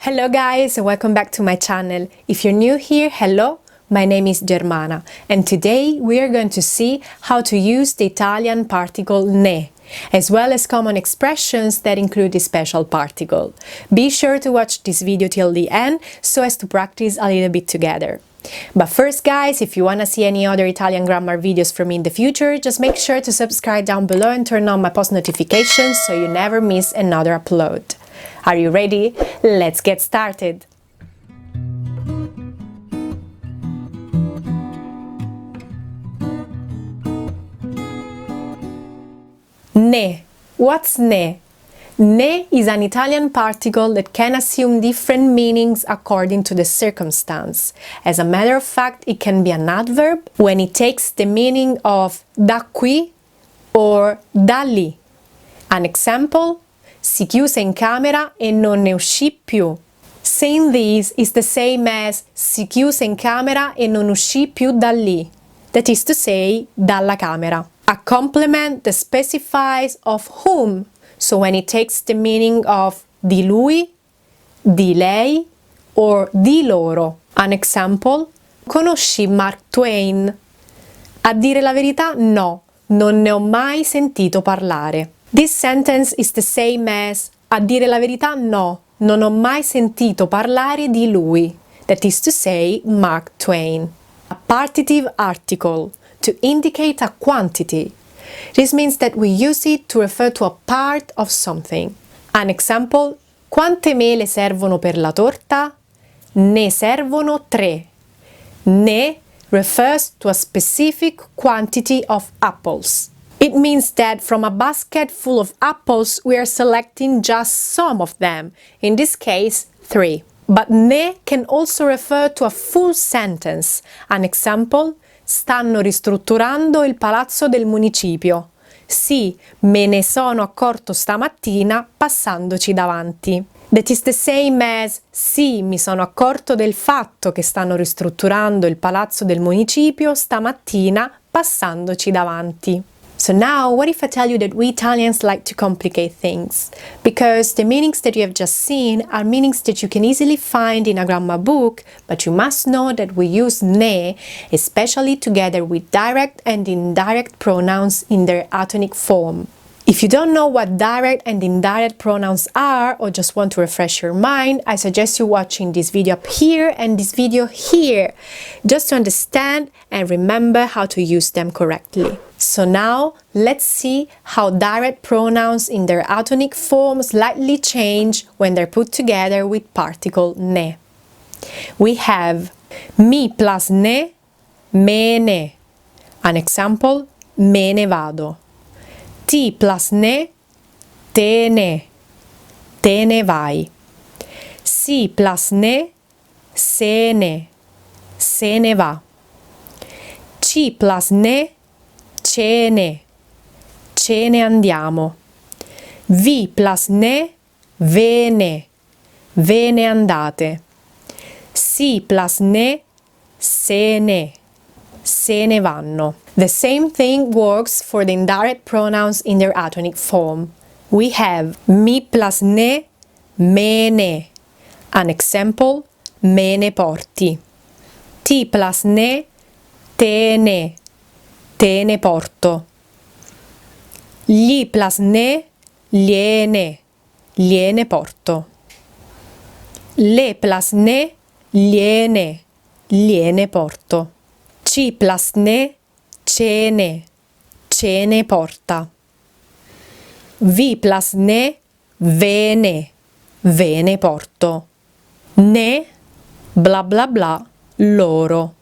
Hello guys, and welcome back to my channel. If you're new here, hello, my name is Germana, and today we are going to see how to use the Italian particle ne, as well as common expressions that include the special particle. Be sure to watch this video till the end so as to practice a little bit together. But first guys, if you wanna see any other Italian grammar videos from me in the future, just make sure to subscribe down below and turn on my post notifications so you never miss another upload. Are you ready? Let's get started! Ne. What's ne? Ne is an Italian particle that can assume different meanings according to the circumstance. As a matter of fact, it can be an adverb when it takes the meaning of da qui or da lì. An example: si chiuse in camera e non ne uscì più. Saying this is the same as si chiuse in camera e non uscì più da lì. That is to say, dalla camera. A complement that specifies of whom, so when it takes the meaning of di lui, di lei or di loro. An example: conosci Mark Twain? A dire la verità, no, non ne ho mai sentito parlare. This sentence is the same as a dire la verità, no, non ho mai sentito parlare di lui. That is to say, Mark Twain. A partitive article to indicate a quantity. This means that we use it to refer to a part of something. An example: quante mele servono per la torta? Ne servono 3. Ne refers to a specific quantity of apples. It means that from a basket full of apples, we are selecting just some of them, in this case 3. But ne can also refer to a full sentence. An example: stanno ristrutturando il palazzo del municipio. Sì, me ne sono accorto stamattina passandoci davanti. That is the same as sì, mi sono accorto del fatto che stanno ristrutturando il palazzo del municipio stamattina passandoci davanti. So now, what if I tell you that we Italians like to complicate things? Because the meanings that you have just seen are meanings that you can easily find in a grammar book, but you must know that we use ne, especially together with direct and indirect pronouns in their atonic form. If you don't know what direct and indirect pronouns are, or just want to refresh your mind, I suggest you watching this video up here and this video here, just to understand and remember how to use them correctly. So now, let's see how direct pronouns in their atonic form slightly change when they're put together with particle ne. We have mi plus ne, me ne. An example: me ne vado. Ti plus ne, te ne vai. Si plus ne, se ne va. Ci plus ne, ce ne andiamo. Vi plus ne, ve ne andate. Si plus ne, se ne vanno. The same thing works for the indirect pronouns in their atonic form. We have mi plus ne, me ne. An example: me ne porti. Ti plus ne, te ne porto. Gli plus ne, gliene porto. Le plus ne, gliene porto. Ci plus ne, ce ne porta. Vi plus ne, ve ne porto. Ne, bla bla bla, loro.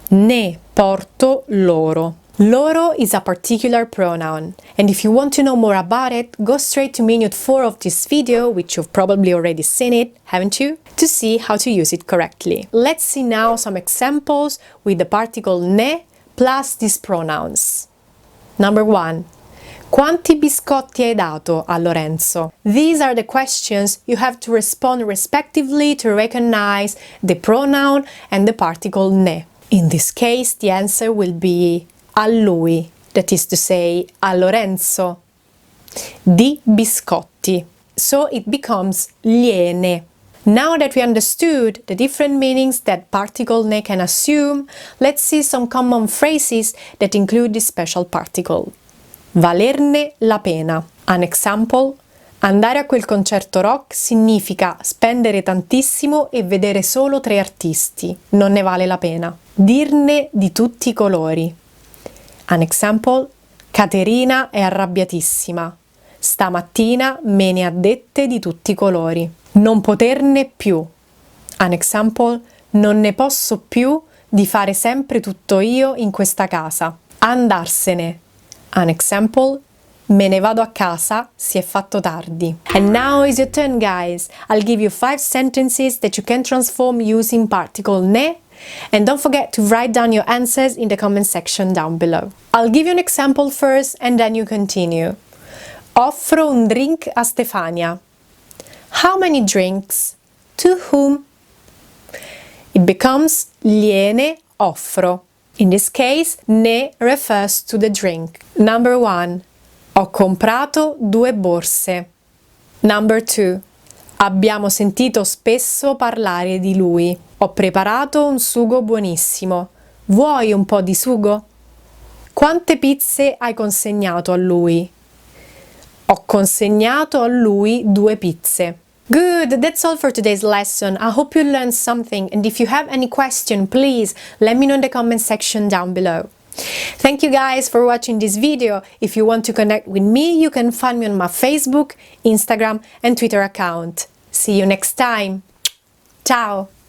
Ne porto loro. Loro is a particular pronoun, and if you want to know more about it, go straight to minute 4 of this video, which you've probably already seen it, haven't you? To see how to use it correctly. Let's see now some examples with the particle ne plus these pronouns. Number 1. Quanti biscotti hai dato a Lorenzo? These are the questions you have to respond respectively to recognize the pronoun and the particle ne. In this case, the answer will be a lui, that is to say, a Lorenzo. Di biscotti. So it becomes gliene. Now that we understood the different meanings that particle ne can assume, let's see some common phrases that include this special particle. Valerne la pena. An example: andare a quel concerto rock significa spendere tantissimo e vedere solo 3 artisti. Non ne vale la pena. Dirne di tutti i colori. An example: Caterina è arrabbiatissima. Stamattina me ne ha dette di tutti i colori. Non poterne più. An example: non ne posso più di fare sempre tutto io in questa casa. Andarsene. An example: me ne vado a casa, si è fatto tardi. And now is your turn, guys. I'll give you 5 sentences that you can transform using particle ne. And don't forget to write down your answers in the comment section down below. I'll give you an example first and then you continue. Offro un drink a Stefania. How many drinks? To whom? It becomes gliene offro. In this case, ne refers to the drink. Number 1. Ho comprato 2 borse. Number 2. Abbiamo sentito spesso parlare di lui. Ho preparato un sugo buonissimo. Vuoi un po' di sugo? Quante pizze hai consegnato a lui? Ho consegnato a lui 2 pizze. Good, that's all for today's lesson. I hope you learned something, and if you have any question, please let me know in the comment section down below. Thank you guys for watching this video. If you want to connect with me, you can find me on my Facebook, Instagram and Twitter account. See you next time. Ciao!